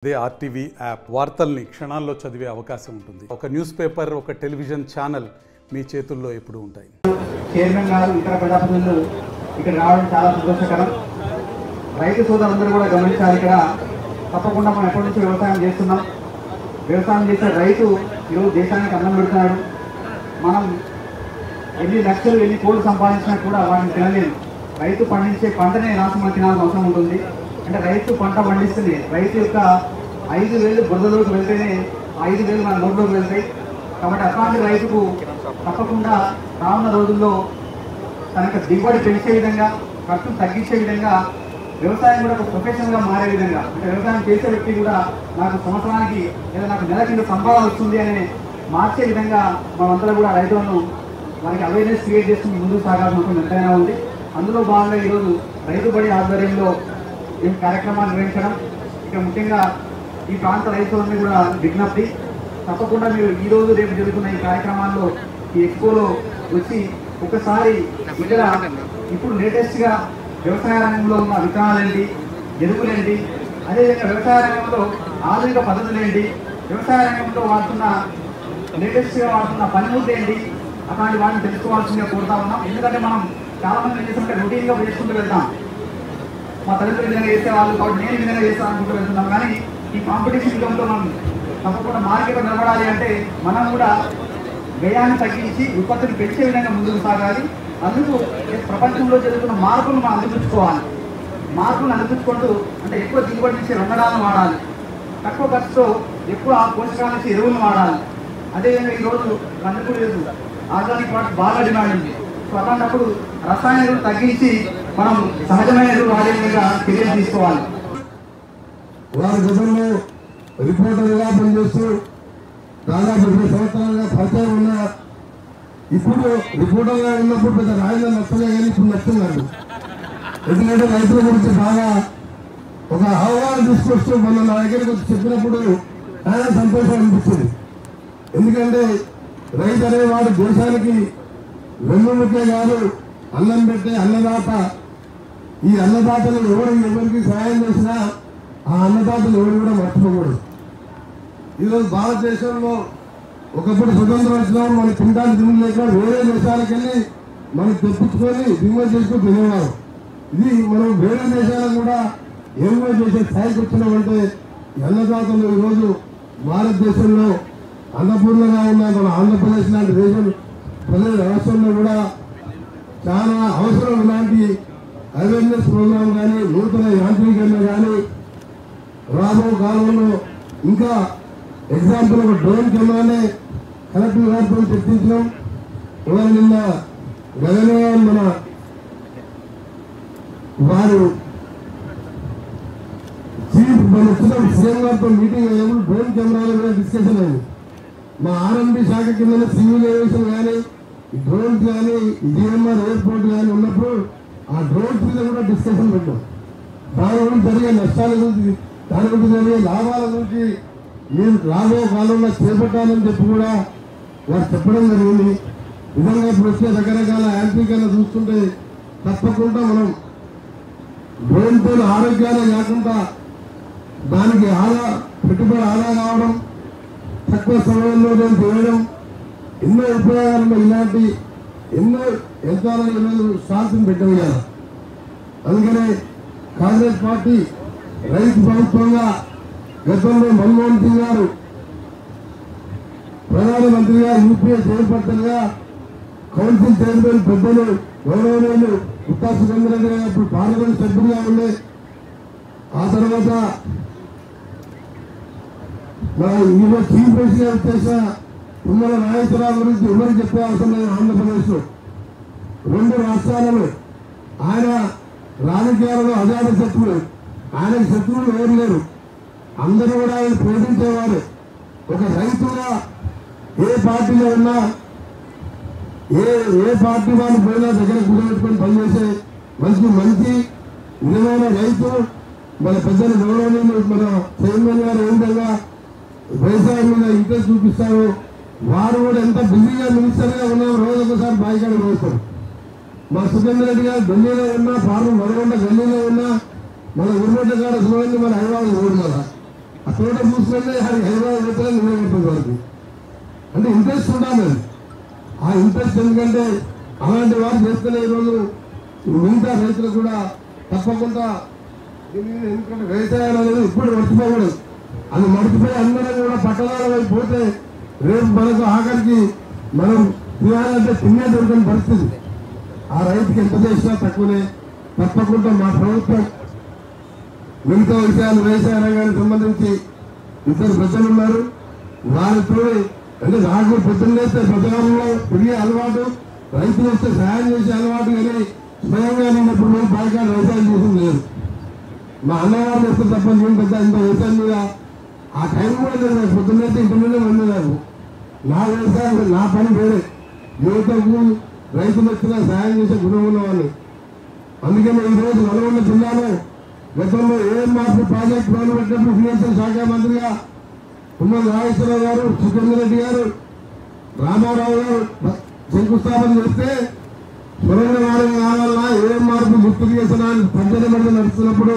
అదే RTV app వార్తల్ని క్షణాల్లో చదివే అవకాశం ఉంటుంది. ఒక న్యూస్ పేపర్, ఒక టెలివిజన్ ఛానల్ మీ చేతుల్లో ఎప్పుడూ ఉంటాయి. చైర్మన్ గారు ఇతర ప్రజాప్రతినిధులు ఇక్కడ రావడం చాలా సంతోషకరం. రైతు సోదరులందరూ కూడా గమనించాలి. ఇక్కడ తప్పకుండా మనం ఎప్పటి నుంచి వ్యవసాయం చేస్తున్నాం. వ్యవసాయం చేసే రైతు ఈరోజు దేశానికి అన్నం పెడుతున్నాడు. మనం ఎన్ని లక్షలు ఎన్ని కోట్లు సంపాదించినా కూడా వాటిని తినలేదు. రైతు పండించే పంటనే రాష్ట్రం తినాల్సిన అవసరం ఉంటుంది. అంటే రైతు పంట పండిస్తుంది. రైతు యొక్క 5,000 బురదలోకి వెళ్తేనే 5,000 మన నోట్లోకి వెళ్తాయి. కాబట్టి అట్లాంటి రైతుకు తప్పకుండా రానున్న రోజుల్లో తనకు దిగుబడి పెంచే విధంగా, ఖర్చును తగ్గించే విధంగా, వ్యవసాయం కూడా ఒక ప్రొఫెషన్గా మారే విధంగా, అంటే వ్యవసాయం చేసే వ్యక్తి కూడా నాకు సంవత్సరానికి లేదా నాకు నెలకి ఇంత సంపాదన వస్తుంది అని మార్చే విధంగా మనమంతా కూడా రైతులను వారికి అవేర్నెస్ క్రియేట్ చేసుకుని ముందుకు సాగాల్సిన అవసరం ఎంతైనా ఉంది. అందులో భాగంగా ఈరోజు రైతుబడి ఆధ్వర్యంలో ఈ కార్యక్రమాన్ని నిర్వహించడం, ఇక ముఖ్యంగా ఈ ప్రాంత రైతులని కూడా విజ్ఞప్తి, తప్పకుండా మీరు ఈరోజు రేపు జరుగుతున్న ఈ కార్యక్రమాల్లో ఈ ఎక్స్పోలో వచ్చి ఒకసారి ఇక్కడ ఇప్పుడు లేటెస్ట్గా వ్యవసాయ రంగంలో ఉన్న విత్తనాలేంటి, ఎరువులేంటి, అదేవిధంగా వ్యవసాయ రంగంలో ఆధునిక పద్ధతులు ఏంటి, వ్యవసాయ రంగంలో వాడుతున్న లేటెస్ట్గా వాడుతున్న పనిముట్లు ఏంటి, అలాంటి వాటిని తెలుసుకోవాల్సిందిగా కోరుతా ఉన్నాం. ఎందుకంటే మనం చాలామంది ఏం చేస్తుంటే రొటీన్గా చేసుకుంటూ వెళ్తాం. మా తల్లిదండ్రులు విధంగా చేసేవాళ్ళు కాబట్టి నేను విధంగా చేస్తాను అనుకుంటూ వెళ్తున్నాం. కానీ ఈ కాంపిటీషన్ యుగంలో మనం తప్పకుండా మార్కెట్లో నిలబడాలి అంటే మనం కూడా వ్యయాన్ని తగ్గించి ఉత్పత్తిని పెంచే విధంగా ముందుకు సాగాలి. అందుకు ప్రపంచంలో జరుగుతున్న మార్పులను మనం అందిపుచ్చుకోవాలి. మార్పులను అందిపుచ్చుకుంటూ అంటే ఎక్కువ దిగుబడి నుంచి రంగడాలను వాడాలి, తక్కువ ఖర్చుతో ఎక్కువ పోషకాల నుంచి ఎరువులను వాడాలి. అదేవిధంగా ఈరోజు అందుకు లేదు ఆర్గానిక్ వాటర్ బాగా డిమాండ్ ఉంది. సో అలాంటప్పుడు రసాయన ఎరువులు తగ్గించి మనం సహజమైన ఎరువులు వాడే విధంగా చర్యలు తీసుకోవాలి. వారి గతంలో రిపోర్టర్గా పనిచేస్తూ దాదాపు 20 సంవత్సరాలుగా పరిచయం ఉన్న, ఇప్పుడు రిపోర్టర్గా ఉన్నప్పుడు పెద్ద రాజధాని నచ్చలే కానీ ఇప్పుడు నచ్చున్నాడు. ఎందుకంటే రైతుల గురించి బాగా ఒక అవగాహన తీసుకొస్తూ మన నా దగ్గరికి వచ్చి చెప్పినప్పుడు చాలా సంతోషం అనిపిస్తుంది. ఎందుకంటే రైతు అనేవాడు దేశానికి వెన్నుముకే కాదు, అన్నం పెట్టే అన్నదాత. ఈ అన్నదాతలు ఎవరికి సహాయం చేసినా ఆ అన్నదాతలు ఎవరు కూడా మర్చిపోకూడదు. ఈరోజు భారతదేశంలో ఒకప్పుడు స్వతంత్రం వచ్చినాము, మన తినడానికి తిండి లేక వేరే దేశాలకు వెళ్ళి మనం తెప్పించుకొని దిగుమతి చేసుకొని తినేవారు. ఇది మనం వేరే దేశాలకు కూడా ఎగుమతి చేసే స్థాయికి వచ్చినామంటే అన్నదాతలు ఈరోజు భారతదేశంలో అన్నపూర్ణంగా ఉన్న మన ఆంధ్రప్రదేశ్ లాంటి దేశం ప్రజల రాష్ట్రంలో కూడా చాలా అవసరం. ఇలాంటి అవేర్నెస్ ప్రోగ్రామ్ కానీ, నూతన యాంత్రీకరణ కానీ రాబో కాలంలో ఇంకా ఎగ్జాంపుల్ ఒక డ్రోన్ కెమెరానే కలెక్టర్ గారితో చర్చించడం. ఇవాళ నిన్న గగనయాన్ మన వారు చీఫ్ మన వచ్చిన సీఎం గారితో మీటింగ్ అయినప్పుడు డ్రోన్ కెమెరాల మీద డిస్కషన్ అయింది. మా ఆర్ఎండ్బి శాఖ కింద సివిల్ ఏవియేషన్ కానీ, డ్రోన్స్ కానీ, జిఎంఆర్ ఎయిర్పోర్ట్ కానీ ఉన్నప్పుడు ఆ డ్రోన్స్ మీద కూడా డిస్కషన్ పెట్టాం. దాని గురించి జరిగే నష్టాల గురించి, దాని గురించి జరిగే లాభాల గురించి మీరు రాబోయే కాలంలో చేపట్టాలని చెప్పి కూడా వారు చెప్పడం జరిగింది. నిజంగా ఇప్పుడు వచ్చే రకరకాల యాంత్రీకరణ చూస్తుంటే తప్పకుండా మనం డ్రోన్తో ఆరోగ్యాలే కాకుండా దానికి పెట్టుబడి ఆదా కావడం, తక్కువ సమయంలో నేను చేయడం, ఎన్నో ఉపయోగాలను ఇలాంటి ఎన్నో యంత్రాలను స్టాల్స్ని పెట్టగలిగారు. అందుకనే కాంగ్రెస్ పార్టీ రైతు ప్రభుత్వంగా గతంలో మన్మోహన్ సింగ్ గారు ప్రధానమంత్రిగా, యూపీఏ చైర్పర్సన్గా, కౌన్సిల్ చైర్మన్ పెద్దలు గౌరవనీయులు ఉత్తా సురేంద్ర రెడ్డి గారు ఇప్పుడు పార్లమెంట్ సభ్యులుగా ఉండే, ఆ తర్వాత ఈరోజు చీఫ్ ప్రెసిడెంట్ చేసిన తుమ్మల నాగేశ్వరరావు గురించి ఎవరికి చెప్పే అవసరం లేదు. ఆంధ్రప్రదేశ్లో 2 రాష్ట్రాలలో ఆయన రాజకీయాలలో అజాత శత్రువులు, ఆయనకు శత్రువులు ఎవరు లేరు. అందరూ కూడా ఆయన ప్రేమించేవారు. ఒక రైతుగా ఏ పార్టీలో ఉన్నా, ఏ పార్టీ వాళ్ళు పోయినా దగ్గర కూడబెట్టుకొని పనిచేసే మంచి నిజమైన రైతు. మన పెద్దలు గౌరవనీయులు మన చైర్మన్ గారు ఏ విధంగా వ్యవసాయం మీద ఇంట్రెస్ట్ చూపిస్తారు. వారు కూడా ఎంత బిజీగా మినిస్టర్గా ఉన్నారు, రోజు ఒకసారి బాయికాడ వేస్తారు. మా సురేంద్ర రెడ్డి గారు ఢిల్లీలో ఉన్నా, పార్లమెంట్ వరగొండ ఢిల్లీలో ఉన్నా, మన ఉర్మట్ల కాడ చూడండి, మన హైదరాబాద్ రోడ్డు కదా ఆ తోట చూసుకుంటే హైదరాబాద్ పోతే నిలబెట్టింది వాళ్ళకి అంటే ఇంట్రెస్ట్ ఉండాలి. ఆ ఇంట్రెస్ట్ ఎందుకంటే అలాంటి వారు చేస్తేనే ఈరోజు మిగతా రైతులు కూడా తప్పకుండా ఎందుకంటే వ్యవసాయం అనేది ఇప్పుడు మర్చిపోకూడదు. అది మర్చిపోయి అందరం కూడా పట్టణాల వైపు పోతే రేపు మనకు ఆఖరికి మనం తినాలంటే తినే దొరకని పరిస్థితి. ఆ రైతుకి ఎంత చేసినా తక్కువనే. తప్పకుండా మా ప్రభుత్వం మిగతా విషయాలు వ్యవసాయ రంగానికి సంబంధించి ఇద్దరు ప్రజలు ఉన్నారు. వారితో అంటే నాకు పొద్దున్నేస్తే ప్రజలలో తిరిగే అలవాటు, రైతులు వస్తే సహాయం చేసే అలవాటు, కానీ స్వయంగా నిన్నప్పుడు మేము బాగా వ్యవసాయం చేసింది లేదు. మా అన్నగారు వస్తే తప్ప నేను పెద్ద ఇంత వ్యవసాయం మీద ఆ టైం కూడా లేదు. పొద్దున్నైతే ఇంటి నుండి వండేదాన్ని. నా వ్యవసాయం నా పని వేరే, యువతకు రైతులు వచ్చినా సహాయం చేసే గుణం ఉన్నవాళ్ళు. అందుకని ఈరోజు నల్గొండ జిల్లాలో గతంలో ఏఎంఆర్పీ ప్రాజెక్టు మొదలుపెట్టినప్పుడు ఫినాన్షియల్ శాఖ మంత్రిగా తుమ్మల నాగేశ్వరరావు గారు, సుఖేందర్ రెడ్డి గారు, రామారావు గారు శంకుస్థాపన చేస్తే సొరంగ మార్గం కావాలన్నా ఏఎంఆర్పీ గుర్తు చేసిన పంచాయతీ నడుస్తున్నప్పుడు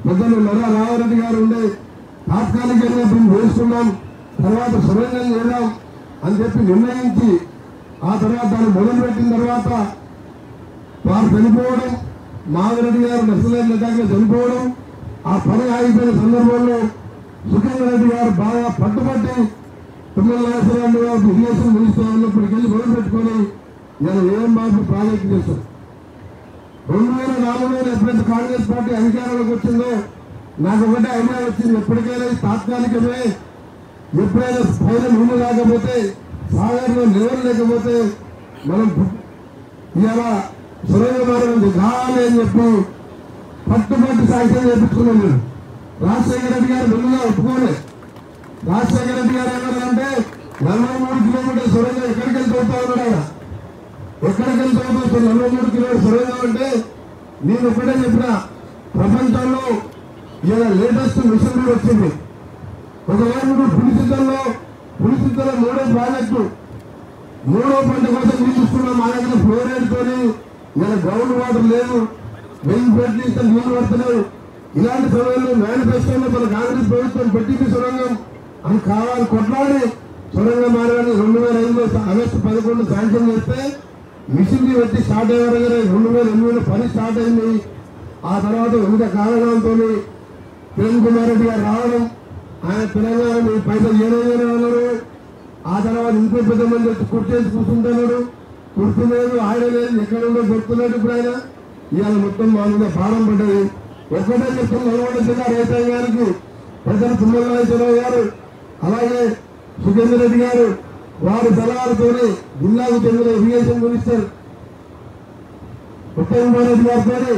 పెద్దలు నర్రా రామారెడ్డి గారు ఉండే తాత్కాలికంగా దీన్ని వేసుకున్నాం, తర్వాత సొరంగం చేద్దాం అని చెప్పి నిర్ణయించి ఆ తర్వాత దాన్ని మొదలుపెట్టిన తర్వాత వారు చనిపోవడం, మాధవరెడ్డి గారు నక్సలైట్ అటాక్లో చనిపోవడం, ఆ పని ఆగిపోయిన సందర్భంలో సుఖేందర్ రెడ్డి గారు బాగా పట్టుబట్టి తుమ్మల నాగేశ్వరరావు గారు ఇరిగేషన్ మినిస్టర్ ఉన్నప్పటికీ వెళ్ళి మొదలు పెట్టుకొని నేను ఏఎంఆర్పీ ప్రాజెక్టు చేశాను. 2004లో ఎప్పుడైతే కాంగ్రెస్ పార్టీ అధికారంలోకి వచ్చిందో నాకు ఒకటే ఐడియా వచ్చింది. ఎప్పటికైనా తాత్కాలికమే, ఎప్పుడైనా పైన నీళ్లు లేకపోతే సాగర్లో నిల్వలు లేకపోతే మనం ఇలా సొరంగ మార్గం కావాలి అని చెప్పి పట్టుబట్టి సాంక్షన్ చేయించుకున్నాం. నేను రాజశేఖర రెడ్డి గారు ముందుగా ఒప్పుకోలే. రాజశేఖర రెడ్డి గారు ఏమన్నారంటే 43 కిలోమీటర్ల సొరంగం ఎక్కడికి వెళ్ళి తోడుతా ఉన్నాడు ఆయన. ఎక్కడికి వెళ్ళి తోడుతా 43 కిలోమీటర్ల సొరంగం అంటే నేను ఒకటే చెప్పిన, ప్రపంచంలో ఇలా లేటెస్ట్ మిషనరీ వచ్చింది. ఒకవైపు పులిసిద్ధలో 3వ ప్రాజెక్టు, 3వ పంట కోసం నీళ్ళిస్తున్నాం. మా దగ్గర ఫ్లోరైడ్ తోని ఇలా గ్రౌండ్ వాటర్ లేదు, వెయ్యి పెట్టి నీళ్లు పడుతున్నాయి. ఇలాంటి సమయంలో మేనిఫెస్టోలో మన కాంగ్రెస్ ప్రభుత్వం పెట్టింది సొరంగం అని కావాలి కొట్లాడి సొరంగ మార్గాన్ని 2005లో ఆగస్టు 11 శాంక్షన్ చేస్తే మిషన్ పెట్టి స్టార్ట్ అయ్యే వరకు 2008లో పని స్టార్ట్ అయింది. ఆ తర్వాత వివిధ కారణాలతో కిరణ్ కుమార్ రెడ్డి గారు రావడం, ఆయన తెలంగాణ మీ పైసలు ఏదైనా అన్నారు. ఆ తర్వాత ఇంకో పెద్ద మంది వచ్చి కుర్చేసి కూర్చుంటున్నాడు, కుర్తులేదు, ఆయన లేదు, ఎక్కడుండో దొరుకుతున్నాడు. ఇప్పుడు ఆయన ఇవాళ మొత్తం మా మీద భారం పడ్డది. ఒక్కటే చెప్తున్న నల్గొండ జిల్లా రైతాంగానికి ప్రజలు తుమ్మల నాగేశ్వరరావు గారు అలాగే సుఖేందర్ రెడ్డి గారు వారి సలహాలతోనే జిల్లాకు చెందిన ఇరిగేషన్ మినిస్టర్ ఉత్తమ్ కుమార్ రెడ్డి గారితో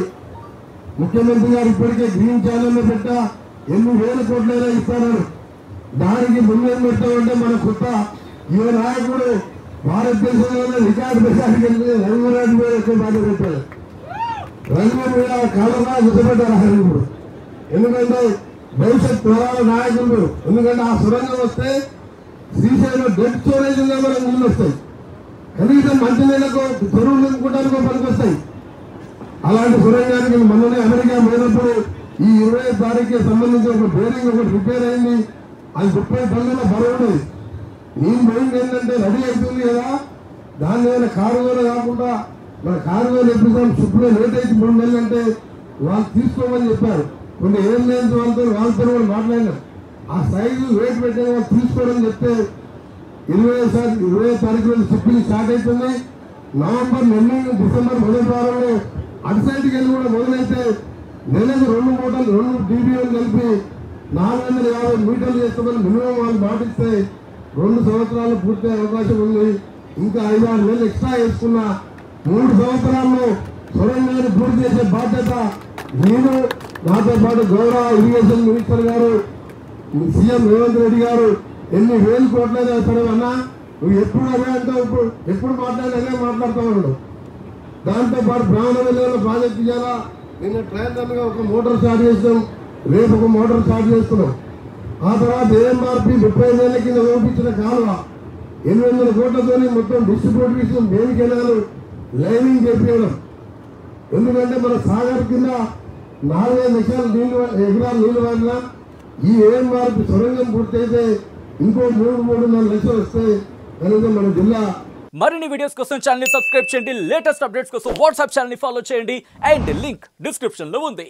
ముఖ్యమంత్రి గారు ఇప్పటికే గ్రీన్ ఛానల్లో పెట్ట ఎన్ని వేల కోట్లైనా ఇస్తాడు. దానికి ముందేం పెట్టామంటే మన కొత్త యువ నాయకుడు భారతదేశంలోనే రికార్డు పెట్టడానికి రఘువీరాజు మీద ఎక్కువ బాధ్యత పెట్టాడు. రఘువీర్ మీద కాలంగా గుర్తుపెట్టారు ఇప్పుడు. ఎందుకంటే భవిష్యత్ తరాల నాయకులు, ఎందుకంటే ఆ సొరంగం వస్తే శ్రీశైలం డెడ్ స్టోరేజ్ ఉందా మనకు నీళ్ళు వస్తాయి, కనీసం మంచినీళ్ళకు చెరువులు నింపుకోవడానికి పనికి వస్తాయి. అలాంటి సొరంగానికి మొన్ననే అమెరికా పోయినప్పుడు ఈ 20వ తారీఖుకి సంబంధించి ఒక బేరింగ్ ఒకటి రిపేర్ అయింది. అది 30 టన్నుల బరువు. నేను పోయింది ఏంటంటే రెడీ అవుతుంది కదా, దాన్ని ఏమైనా కారువేలు కాకుండా మన కారువేలు ఎప్పుడు షిప్లో లేట్ అయితే 3 నెలలు అంటే వాళ్ళు తీసుకోమని చెప్పారు. కొన్ని ఏం లేని వాళ్ళతో కూడా మాట్లాడినాం. ఆ సైజు వెయిట్ పెట్టే వాళ్ళు తీసుకోవడం చెప్తే 20వ తారీఖు షిప్పింగ్ స్టార్ట్ అవుతుంది. నవంబర్ ఎండింగ్ డిసెంబర్ మొదటి వారంలో అటు సైడ్కి వెళ్ళి కూడా మొదలైతే నెలకు 2 మూటలు 2 DBలు కలిపి 450 మీటర్లు చేస్తామని మినిమం వాళ్ళు మాటిస్తే 2 సంవత్సరాలు పూర్తి అవకాశం ఉంది. ఇంకా 5-6 నెలలు ఎక్స్ట్రా వేసుకున్న 3 సంవత్సరాల్లో సొరంగాన్ని పూర్తి చేసే బాధ్యత నేను, నాతో పాటు గౌరవ ఇరిగేషన్ మినిస్టర్ గారు, సీఎం రేవంత్ రెడ్డి గారు ఎన్ని వేలు కోట్లైనా సరే అన్నా నువ్వు ఎప్పుడు అదే అంటావు, ఎప్పుడు మాట్లాడే మాట్లాడుతావు. దాంతో పాటు బ్రాహ్మణ ప్రాజెక్ట్ చేయాలా. నిన్న ట్రైన్గా ఒక మోటార్ స్టార్ట్ చేస్తాం, రేపు ఒక మోటార్ స్టార్ట్ చేస్తున్నాం. ఆ తర్వాత ఏఎంఆర్పీ 35 ఏళ్ల కింద పంపించిన కాలువ 800 కోట్లతో మొత్తం డిస్ట్రిబ్యూట్ విషయం దేనికి వెళ్ళాలి లైనింగ్ చేపించడం. ఎందుకంటే మన సాగర్ కింద 4,5 లక్షల ఎకరాలు నీళ్లు వాడినా ఈ ఏఎంఆర్పి సొరంగం పూర్తయితే ఇంకో 3-3.5 లక్షలు వస్తే కనుక మన జిల్లా మరిన్ని వీడియోస్ కోసం ఛానల్ ని సబ్స్క్రైబ్ చేయండి. లేటెస్ట్ అప్డేట్స్ కోసం వాట్సాప్ ఛానల్ ని ఫాలో చేయండి. అండ్ లింక్ డిస్క్రిప్షన్ లో ఉంది.